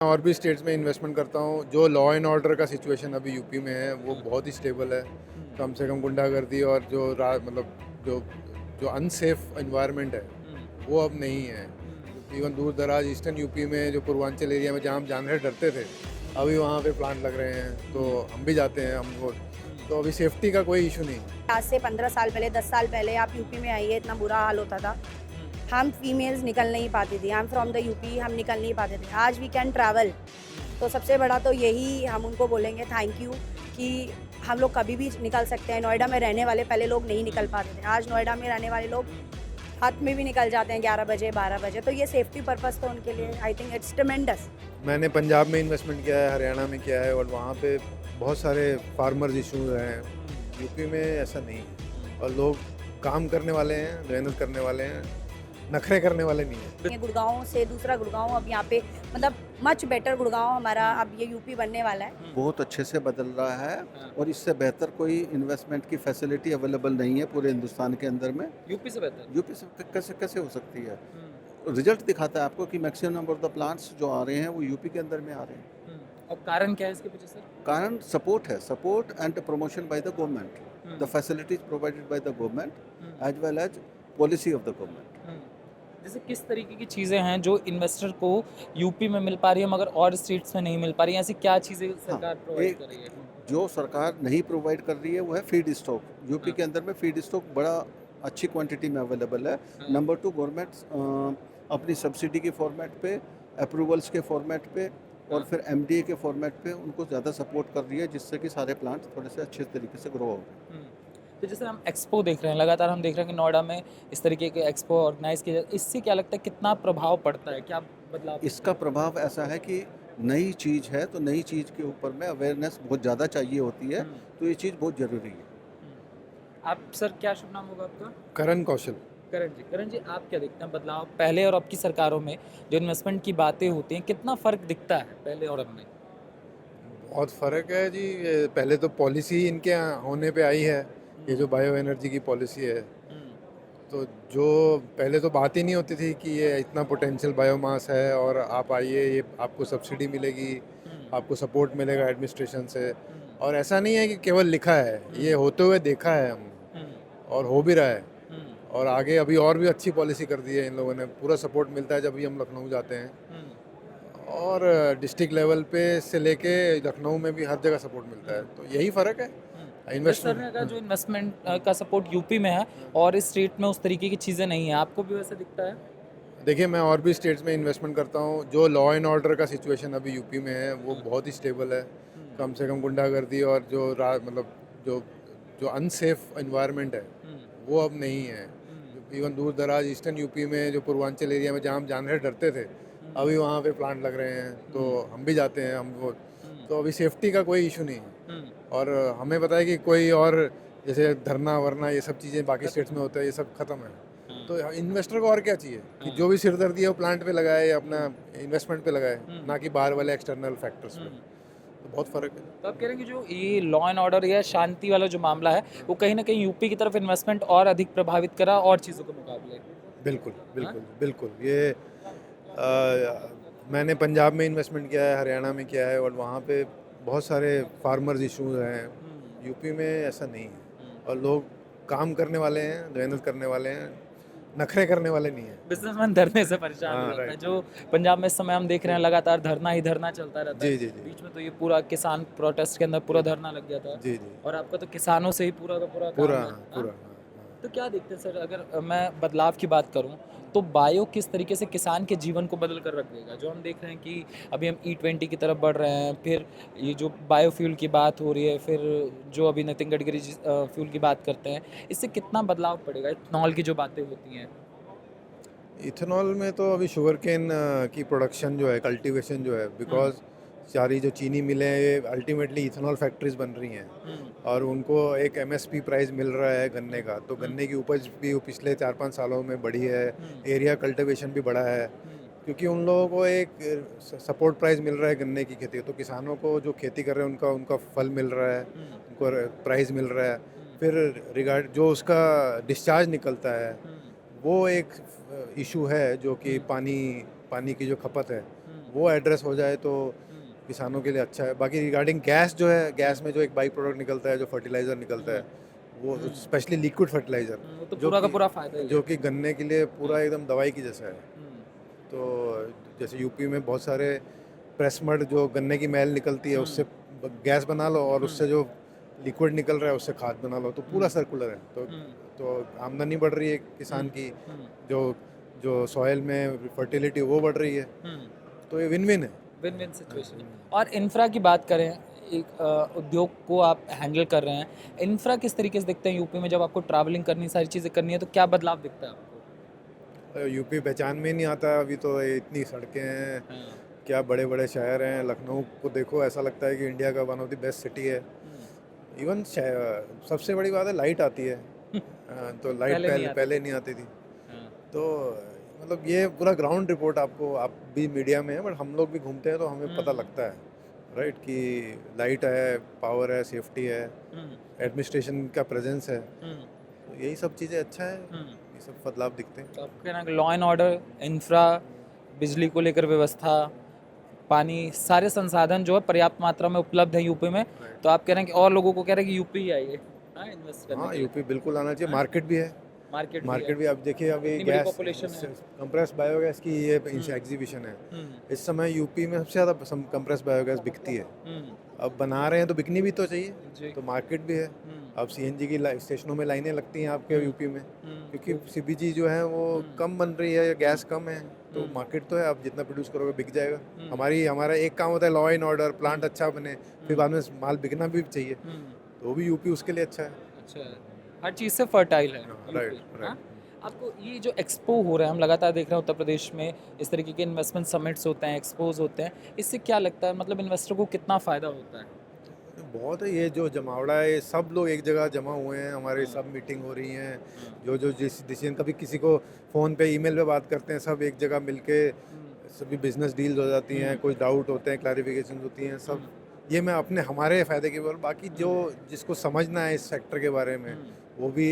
और भी स्टेट्स में इन्वेस्टमेंट करता हूँ। जो लॉ एंड ऑर्डर का सिचुएशन अभी यूपी में है वो बहुत ही स्टेबल है। कम से कम गुंडागर्दी और जो मतलब जो जो अनसेफ एनवायरनमेंट है वो अब नहीं है। इवन दूर दराज ईस्टर्न यूपी में जो पूर्वांचल एरिया में जहाँ हम जाने से डरते थे, अभी वहाँ पे प्लांट लग रहे हैं, तो हम भी जाते हैं। हमको तो अभी सेफ्टी का कोई इशू नहीं। आज से 15 साल पहले 10 साल पहले आप यूपी में आइए, इतना बुरा हाल होता था। हम फीमेल्स निकल नहीं पाती थी। I am from the UP, हम निकल नहीं पाते थे। आज वी कैन ट्रैवल। तो सबसे बड़ा तो यही हम उनको बोलेंगे थैंक यू कि हम लोग कभी भी निकल सकते हैं। नोएडा में रहने वाले पहले लोग नहीं निकल पाते थे, आज नोएडा में रहने वाले लोग हाथ में भी निकल जाते हैं 11 बजे 12 बजे। तो ये सेफ्टी पर्पस तो उनके लिए आई थिंक इट्स ट्रेमेंडस। मैंने पंजाब में इन्वेस्टमेंट किया है, हरियाणा में किया है, और वहाँ पे बहुत सारे फार्मर्स इशूज हैं। यूपी में ऐसा नहीं है, और लोग काम करने वाले हैं, मेहनत करने वाले हैं, नखरे करने वाले नहीं हैं। ये गुड़गांव से दूसरा गुड़गांव अब यहाँ पे मतलब मच बेटर गुड़गांव हमारा अब ये यूपी बनने वाला है। बहुत अच्छे से बदल रहा है और इससे बेहतर कोई इन्वेस्टमेंट की फैसिलिटी अवेलेबल नहीं है पूरे हिंदुस्तान के अंदर में। यूपी से बेहतर। यूपी से कैसे हो सकती है? रिजल्ट दिखाता है आपको कि maximum number of the plants जो आ रहे हैं वो यूपी के अंदर में आ रहे हैं। और कारण क्या है इसके पीछे सर? कारण सपोर्ट है, support and promotion by the government, the facilities provided by the government as well as policy of the government. जैसे किस तरीके की चीज़ें हैं जो इन्वेस्टर को यूपी में मिल पा रही है मगर और स्टेट्स में नहीं मिल पा रही हैं? ऐसी क्या चीज़ें सरकार प्रोवाइड कर रही है? जो सरकार नहीं प्रोवाइड कर रही है वो है फीड स्टॉक। यूपी के अंदर में फीड स्टॉक बड़ा अच्छी क्वांटिटी में अवेलेबल है। नंबर टू, गवर्नमेंट अपनी सब्सिडी के फॉर्मेट पे, अप्रूवल्स के फॉर्मेट पे और फिर एमडीए के फॉर्मेट पे उनको ज़्यादा सपोर्ट कर रही है, जिससे कि सारे प्लांट थोड़े से अच्छे तरीके से ग्रो हो गए। तो जैसे हम एक्सपो देख रहे हैं, लगातार हम देख रहे हैं कि नोएडा में इस तरीके के एक्सपो ऑर्गेनाइज किए जाते हैं। इससे क्या लगता है कितना प्रभाव पड़ता है, क्या बदलाव? इसका प्रभाव ऐसा है कि नई चीज़ है तो नई चीज़ के ऊपर में अवेयरनेस बहुत ज़्यादा चाहिए होती है, तो ये चीज़ बहुत ज़रूरी है। आप सर क्या शुभ नाम होगा आपका? करण कौशल। करण जी आप क्या देखते हैं बदलाव पहले और अब की सरकारों में? जो इन्वेस्टमेंट की बातें होती हैं, कितना फ़र्क दिखता है पहले और अब में? बहुत फ़र्क है जी। ये पहले तो पॉलिसी इनके होने पे आई है, ये जो बायो एनर्जी की पॉलिसी है, तो जो पहले तो बात ही नहीं होती थी कि ये इतना पोटेंशियल बायोमास है और आप आइए, ये आपको सब्सिडी मिलेगी, आपको सपोर्ट मिलेगा एडमिनिस्ट्रेशन से। और ऐसा नहीं है कि केवल लिखा है, ये होते हुए देखा है हम, और हो भी रहा है। और आगे अभी और भी अच्छी पॉलिसी कर दी है इन लोगों ने, पूरा सपोर्ट मिलता है जब भी हम लखनऊ जाते हैं। और डिस्ट्रिक्ट लेवल पे से लेके लखनऊ में भी हर जगह सपोर्ट मिलता है, तो यही फ़र्क है सर ने इन्वेस्टमेंट। कहा जो इन्वेस्टमेंट का सपोर्ट यूपी में है और इस स्टेट में उस तरीके की चीज़ें नहीं है, आपको भी वैसा दिखता है? देखिए, मैं और भी स्टेट्स में इन्वेस्टमेंट करता हूँ। जो लॉ एंड ऑर्डर का सिचुएशन अभी यूपी में है वो बहुत ही स्टेबल है। कम से कम गुंडागर्दी और जो मतलब जो जो अनसेफ एनवायरनमेंट है वो अब नहीं है। इवन दूर दराज ईस्टर्न यूपी में जो पूर्वांचल एरिया में जहाँ हम जाने से डरते थे, अभी वहाँ पे प्लांट लग रहे हैं, तो हम भी जाते हैं। हमको तो अभी सेफ्टी का कोई इशू नहीं है। और हमें पता है कि कोई और जैसे धरना वरना ये सब चीज़ें बाकी स्टेट्स में होता है, ये सब खत्म है। तो इन्वेस्टर को और क्या चाहिए कि जो भी सिरदर्दी है वो प्लांट पे लगाए या अपना इन्वेस्टमेंट पे लगाए, ना कि बाहर वाले एक्सटर्नल फैक्टर्स पे। तो बहुत फ़र्क है। तो आप कह रहे हैं कि जो ये लॉ एंड ऑर्डर या शांति वाला जो मामला है वो कहीं ना कहीं यूपी की तरफ इन्वेस्टमेंट और अधिक प्रभावित करा और चीज़ों के मुकाबले? बिल्कुल बिल्कुल बिल्कुल। ये मैंने पंजाब में इन्वेस्टमेंट किया है, हरियाणा में किया है, और वहाँ पे बहुत सारे फार्मर्स इशूज हैं। यूपी में ऐसा नहीं है, और लोग काम करने वाले हैं, मेहनत करने वाले हैं, नखरे करने वाले नहीं हैं। बिजनेसमैन धरने से परेशान हाँ, हो जाता है। राइट। जो पंजाब में इस समय हम देख रहे हैं लगातार धरना ही धरना चलता रहता है। जी, जी, जी। बीच में तो ये पूरा किसान प्रोटेस्ट के अंदर पूरा धरना लग गया था। जी जी। और आपका तो किसानों से ही पूरा का पूरा काम पूरा है। पूरा हाँ? हाँ। तो क्या देखते हैं सर, अगर मैं बदलाव की बात करूं तो बायो किस तरीके से किसान के जीवन को बदल कर रख देगा? जो हम देख रहे हैं कि अभी हम E20 की तरफ बढ़ रहे हैं, फिर ये जो बायोफ्यूल की बात हो रही है, फिर जो अभी नितिन गडकरी फ्यूल की बात करते हैं, इससे कितना बदलाव पड़ेगा? इथेनॉल की जो बातें होती हैं। इथेनॉल में तो अभी शुगर केन की प्रोडक्शन जो है, कल्टीवेशन जो है, बिकॉज सारी जो चीनी मिलें ये अल्टीमेटली इथेनॉल फैक्ट्रीज बन रही हैं, और उनको एक एमएसपी प्राइस मिल रहा है गन्ने का, तो गन्ने की उपज भी पिछले 4-5 सालों में बढ़ी है। एरिया कल्टीवेशन भी बढ़ा है, क्योंकि उन लोगों को एक सपोर्ट प्राइस मिल रहा है गन्ने की खेती, तो किसानों को जो खेती कर रहे हैं उनका उनका फल मिल रहा है, उनको प्राइस मिल रहा है। फिर रिगार्ड जो उसका डिस्चार्ज निकलता है, वो एक इशू है, जो कि पानी की जो खपत है वो एड्रेस हो जाए तो किसानों के लिए अच्छा है। बाकी रिगार्डिंग गैस जो है, गैस में जो एक बाई प्रोडक्ट निकलता है, जो फर्टिलाइज़र निकलता है, वो स्पेशली लिक्विड फर्टिलाइज़र, वो तो जो पूरा का कि पूरा फायदा ही है। जो कि गन्ने के लिए पूरा एकदम दवाई की जैसा है। तो जैसे यूपी में बहुत सारे प्रेस मड जो गन्ने की मैल निकलती है उससे गैस बना लो, और उससे जो लिक्विड निकल रहा है उससे खाद बना लो, तो पूरा सर्कुलर है। तो आमदनी बढ़ रही है किसान की, जो जो सॉइल में फर्टिलिटी वो बढ़ रही है, तो ये विन विन है। विन विन सिचुएशन है। और इंफ्रा की बात करें, एक उद्योग को आप हैंडल कर रहे हैं, इंफ्रा किस तरीके से दिखते हैं यूपी में? जब आपको ट्रैवलिंग करनी, सारी चीज़ें करनी है, तो क्या बदलाव दिखता है आपको? यूपी पहचान में ही नहीं आता अभी तो, ये इतनी सड़कें हैं, क्या बड़े बड़े शहर हैं। लखनऊ को देखो, ऐसा लगता है कि इंडिया का one of the best city है। इवन सबसे बड़ी बात है लाइट आती है। तो लाइट पहले नहीं आती थी। तो मतलब ये पूरा ग्राउंड रिपोर्ट आपको, आप भी मीडिया में है बट हम लोग भी घूमते हैं तो हमें पता लगता है, राइट, कि लाइट है, पावर है, सेफ्टी है, एडमिनिस्ट्रेशन का प्रेजेंस है, तो यही सब चीज़ें अच्छा है, ये सब बदलाव दिखते हैं। तो आपको कहना है लॉ एंड ऑर्डर, इंफ्रा, बिजली को लेकर व्यवस्था, पानी, सारे संसाधन जो है पर्याप्त मात्रा में उपलब्ध है यूपी में, तो आप कह रहे हैं कि और लोगों को कह रहे हैं कि यूपी ही आइए इन्वेस्ट करने हाँ, के लिए। यूपी बिल्कुल आना चाहिए। मार्केट भी है, मार्केट भी आप देखिए, अभी इतनी बड़ी गैस population है। कंप्रेस बायोगैस की ये एग्जीबिशन है। इस समय यूपी में सबसे ज़्यादा कंप्रेस बायोगैस बिकती है। अब बना रहे हैं तो बिकनी भी तो चाहिए, जी। तो मार्केट भी है। अब सीएनजी की स्टेशनों में लाइनें लगती हैं आपके यूपी में, क्योंकि सीबीजी जो है वो कम बन रही है या गैस कम है, तो मार्केट तो है, आप जितना प्रोड्यूस करोगे बिक जाएगा। हमारा एक काम होता है लॉ एंड ऑर्डर, प्लांट अच्छा बने, फिर बाद में माल बिकना भी चाहिए, तो वो भी यूपी उसके लिए अच्छा है। अच्छा है, हर चीज़ से फर्टाइल है राइट, यूपी, राइट। हाँ? आपको ये जो एक्सपो हो रहा है, हम लगातार देख रहे हैं उत्तर प्रदेश में इस तरीके के इन्वेस्टमेंट समिट्स होते हैं, एक्सपोज होते हैं, इससे क्या लगता है, मतलब इन्वेस्टर को कितना फ़ायदा होता है? बहुत है, ये जो जमावड़ा है, ये सब लोग एक जगह जमा हुए हैं, हमारे सब मीटिंग हो रही हैं, जो जिस डिसीजन, कभी किसी को फ़ोन पे ईमेल पे बात करते हैं, सब एक जगह मिलके सभी बिजनेस डील्स हो जाती हैं, कुछ डाउट होते हैं, क्लैरिफिकेशन होती हैं, सब ये मैं अपने हमारे फ़ायदे के, बाकी जो जिसको समझना है इस सेक्टर के बारे में, वो भी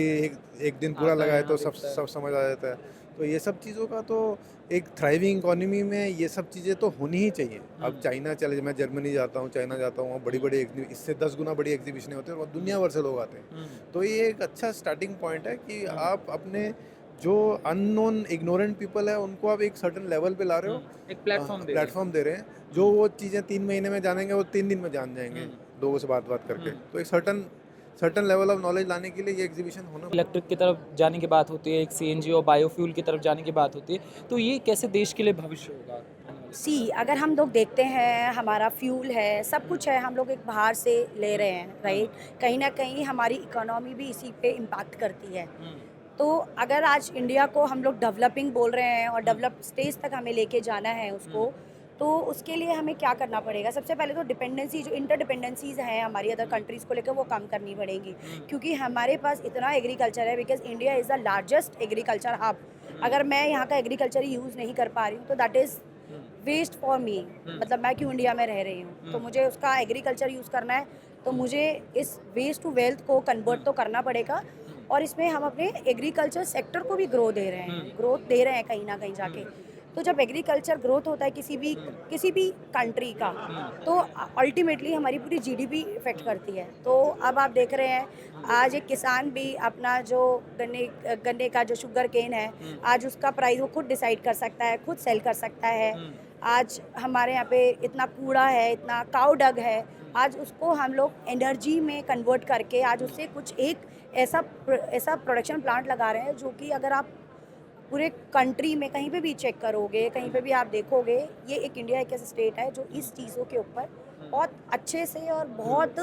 एक दिन पूरा आता है, लगाए तो हाँ, सब दिखता है। सब समझ आ जाता है। तो ये सब चीज़ों का तो, एक थ्राइविंग इकोनॉमी में ये सब चीज़ें तो होनी ही चाहिए। अब चाइना चले, मैं जर्मनी जाता हूँ, चाइना जाता हूँ, वहाँ बड़ी बड़ी इससे 10 गुना बड़ी एग्जीबिशनें होती हैं और दुनिया भर से लोग आते हैं। तो ये एक अच्छा स्टार्टिंग पॉइंट है कि आप अपने जो अननोन इग्नोरेंट पीपल है उनको आप एक सर्टेन लेवल पे ला रहे हो, एक प्लेटफॉर्म दे रहे हैं, जो वो चीज़ें 3 महीने में जानेंगे वो 3 दिन में जान जाएंगे, लोगों से बात करके। तो एक सर्टेन लेवल ऑफ नॉलेज लाने के लिए ये एग्जीबिशन होना। इलेक्ट्रिक की तरफ जाने की बात होती है, एक सीएनजी और बायोफ्यूल की तरफ जाने की बात होती है, तो ये कैसे देश के लिए भविष्य होगा आने वाले समय में? अगर हम लोग देखते हैं, हमारा फ्यूल है, सब कुछ है, हम लोग एक बाहर से ले रहे हैं, राइट, कहीं ना कहीं हमारी इकोनॉमी भी इसी पे इम्पैक्ट करती है। तो अगर आज इंडिया को हम लोग डेवलपिंग बोल रहे हैं और डेवलप स्टेज तक हमें लेके जाना है उसको, तो उसके लिए हमें क्या करना पड़ेगा? सबसे पहले तो डिपेंडेंसी, जो इंटरडिपेंडेंसीज हैं हमारी अदर कंट्रीज़ को लेकर, वो कम करनी पड़ेगी, क्योंकि हमारे पास इतना एग्रीकल्चर है, because India is the largest agriculture hub. अगर मैं यहाँ का एग्रीकल्चर यूज़ नहीं कर पा रही हूँ तो that is waste for me, मतलब मैं क्यों इंडिया में रह रही हूँ, तो मुझे उसका एग्रीकल्चर यूज़ करना है, तो मुझे इस वेस्ट टू वेल्थ को कन्वर्ट तो करना पड़ेगा। और इसमें हम अपने एग्रीकल्चर सेक्टर को भी ग्रोथ दे रहे हैं कहीं ना कहीं जाके। तो जब एग्रीकल्चर ग्रोथ होता है किसी भी कंट्री का, तो अल्टीमेटली हमारी पूरी जीडीपी इफेक्ट करती है। तो अब आप देख रहे हैं, आज एक किसान भी अपना जो गन्ने का जो शुगर केन है, आज उसका प्राइस वो खुद डिसाइड कर सकता है, खुद सेल कर सकता है। आज हमारे यहाँ पे इतना कूड़ा है, इतना काउ डग है, आज उसको हम लोग एनर्जी में कन्वर्ट करके आज उससे कुछ एक ऐसा प्रोडक्शन प्लांट लगा रहे हैं, जो कि अगर आप पूरे कंट्री में कहीं पे भी चेक करोगे, कहीं पे भी आप देखोगे, ये एक इंडिया एक ऐसा स्टेट है जो इस चीज़ों के ऊपर बहुत अच्छे से और बहुत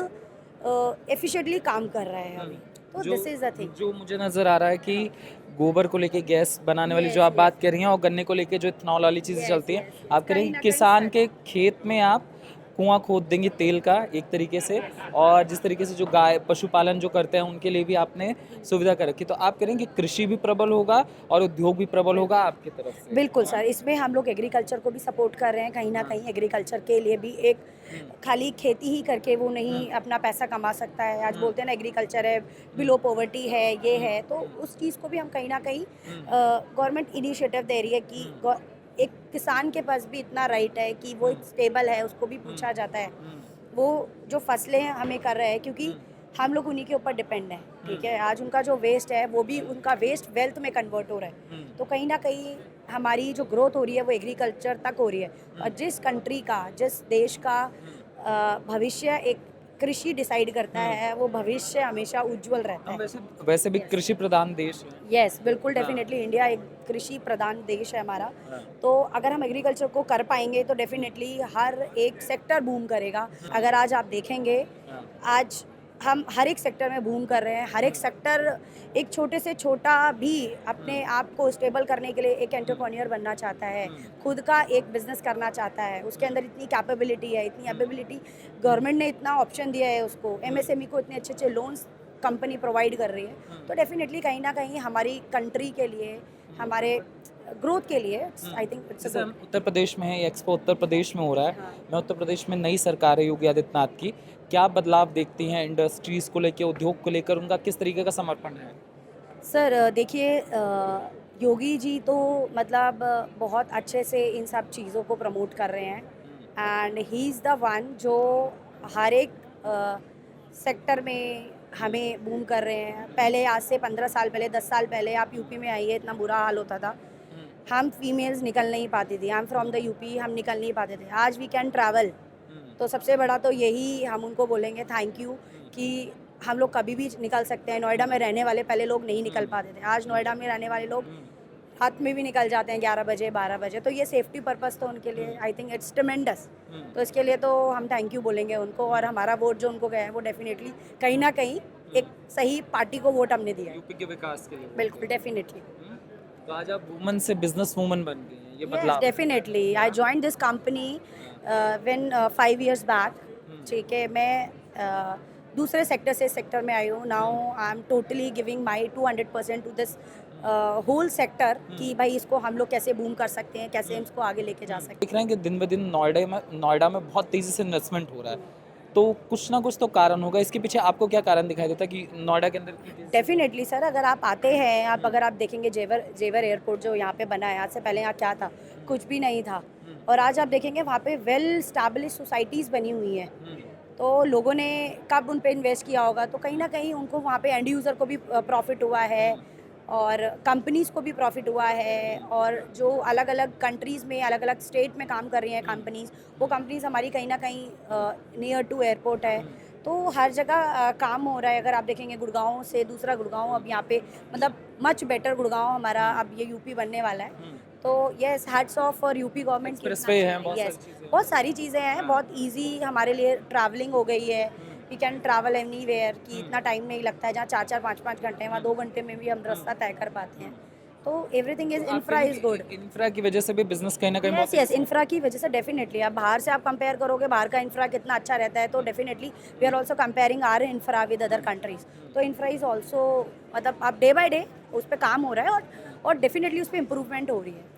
एफिशिएंटली काम कर रहा है अभी। तो दिस इज़ द थिंग। जो मुझे नज़र आ रहा है कि गोबर को लेके गैस बनाने वाली जो आप बात कर रही हैं, और गन्ने को लेके जो इथेनॉल वाली चीज़ें चलती हैं, आप कह रही हैं किसान के खेत में आप कुआं खोद देंगे तेल का एक तरीके से, और जिस तरीके से जो गाय पशुपालन जो करते हैं उनके लिए भी आपने सुविधा कर रखी, तो आप कह रहे हैं कि कृषि भी प्रबल होगा और उद्योग भी प्रबल होगा आपकी तरफ से। बिल्कुल सर, इसमें हम लोग एग्रीकल्चर को भी सपोर्ट कर रहे हैं, कहीं ना कहीं एग्रीकल्चर के लिए भी एक खाली खेती ही करके वो नहीं अपना पैसा कमा सकता है। आज बोलते हैं ना एग्रीकल्चर है, बिलो पॉवर्टी है, ये है, तो उस चीज़ को भी हम कहीं ना कहीं गवर्नमेंट इनिशिएटिव दे रही है कि एक किसान के पास भी इतना राइट है कि वो स्टेबल है, उसको भी पूछा जाता है। वो जो फसलें हमें कर रहे हैं क्योंकि हम लोग उन्हीं के ऊपर डिपेंड हैं, ठीक है। आज उनका जो वेस्ट है वो भी उनका वेस्ट वेल्थ में कन्वर्ट हो रहा है, तो कहीं ना कहीं हमारी जो ग्रोथ हो रही है वो एग्रीकल्चर तक हो रही है। और जिस कंट्री का, जिस देश का भविष्य एक कृषि डिसाइड करता है, वो भविष्य हमेशा उज्जवल रहता हम है। वैसे भी कृषि प्रधान देश है। यस, बिल्कुल, हाँ। डेफिनेटली इंडिया एक कृषि प्रधान देश है हमारा। हाँ। तो अगर हम एग्रीकल्चर को कर पाएंगे तो डेफिनेटली हर एक सेक्टर बूम करेगा। अगर आज आप देखेंगे, हाँ। आज हम हर एक सेक्टर में बूम कर रहे हैं। हर एक सेक्टर, एक छोटे से छोटा भी अपने आप को स्टेबल करने के लिए एक एंटरप्रेन्योर बनना चाहता है, खुद का एक बिजनेस करना चाहता है। उसके अंदर इतनी कैपेबिलिटी है, इतनी एबिलिटी, गवर्नमेंट ने इतना ऑप्शन दिया है उसको, एमएसएमई को इतने अच्छे अच्छे लोन्स कंपनी प्रोवाइड कर रही है। तो डेफिनेटली कहीं ना कहीं हमारी कंट्री के लिए, हमारे ग्रोथ के लिए आई थिंक इट्स जैसे हम उत्तर प्रदेश में है, ये एक्सपो उत्तर प्रदेश में हो रहा है। हाँ। मैं उत्तर प्रदेश में नई सरकार है योगी आदित्यनाथ की, क्या बदलाव देखती हैं इंडस्ट्रीज़ को लेकर, उद्योग को लेकर, उनका किस तरीके का समर्पण है? सर देखिए, योगी जी तो मतलब बहुत अच्छे से इन सब चीज़ों को प्रमोट कर रहे हैं and he is the one जो हर एक सेक्टर में हमें बूम कर रहे हैं। पहले आज से 15 साल पहले, 10 साल पहले आप यूपी में आइए, इतना बुरा हाल होता था। हम फीमेल्स निकल नहीं पाती थी। I am from the UP, हम निकल नहीं पाते थे। आज वी कैन ट्रैवल। तो सबसे बड़ा तो यही हम उनको बोलेंगे थैंक यू कि हम लोग कभी भी निकल सकते हैं। नोएडा में रहने वाले पहले लोग नहीं निकल पाते थे, आज नोएडा में रहने वाले लोग रात में भी निकल जाते हैं 11 बजे 12 बजे। तो ये सेफ्टी पर्पस तो उनके लिए आई थिंक इट्स ट्रेमेंडस। तो इसके लिए तो हम थैंक यू बोलेंगे उनको, और हमारा वोट जो उनको गया है वो डेफिनेटली कहीं ना कहीं एक सही पार्टी को वोट हमने दिया है। यूपी के विकास के लिए। बिल्कुल, डेफिनेटली। तो आज आप वुमन से बिजनेस वुमन बन गई हैं, ये Yes, बदलाव। definitely. I joined this company when 5 years back. ठीक है, मैं दूसरे सेक्टर से सेक्टर में आई हूँ। Now I am totally giving my 200% to this whole sector कि भाई इसको हम लोग कैसे बूम कर सकते हैं, कैसे इसको आगे लेके जा सकते हैं। देख रहे हैं कि दिन ब दिन नोएडा में बहुत तेज़ी से इन्वेस्टमेंट हो रहा है, तो कुछ ना कुछ तो कारण होगा। इसके पीछे आपको क्या कारण दिखाई देता है कि नोएडा के अंदर इतनी तेज़ी से- डेफिनेटली सर, अगर आप आते हैं, अगर आप देखेंगे जेवर एयरपोर्ट जो यहाँ पे बना है, आज से पहले यहाँ क्या था, कुछ भी नहीं था। और आज आप देखेंगे वहाँ पे वेल स्टैब्लिश सोसाइटीज़ बनी हुई हैं। तो लोगों ने कब उन पे इन्वेस्ट किया होगा, तो कहीं ना कहीं उनको वहाँ पे एंड यूज़र को भी प्रॉफिट हुआ है और कंपनीज़ को भी प्रॉफिट हुआ है। और जो अलग अलग कंट्रीज़ में, अलग अलग स्टेट में काम कर रही हैं कंपनीज़, वो कंपनीज़ हमारी कहीं ना कहीं नियर टू एयरपोर्ट है। तो हर जगह काम हो रहा है। अगर आप देखेंगे गुड़गांव से दूसरा गुड़गांव अब यहाँ पे, मतलब मच बेटर गुड़गांव हमारा अब ये यूपी बनने वाला है। तो yes, hats off for UP government. Expressway है, बहुत सारी यस, चीज़ें। बहुत सारी चीज़ें हैं, बहुत इजी हमारे लिए ट्रैवलिंग हो गई है। वी कैन ट्रैवल एनीवेयर कि इतना टाइम नहीं लगता है। जहाँ 4-4 5-5 घंटे हैं, वहाँ 2 घंटे में भी हम रास्ता तय कर पाते हैं। तो everything is, infra is good. Infra की वजह से भी बिजनेस कहीं ना कहीं यस यस, इंफ्रा की वजह से डेफिनेटली। अब बाहर से आप कंपेयर करोगे, बाहर का इंफ्रा कितना अच्छा रहता है, तो definitely we are also comparing our infra with other countries. तो इंफ्रा इज ऑल्सो, मतलब अब डे बाय डे उस पर काम हो रहा है और डेफिनेटली उस पर इम्प्रूवमेंट हो रही है।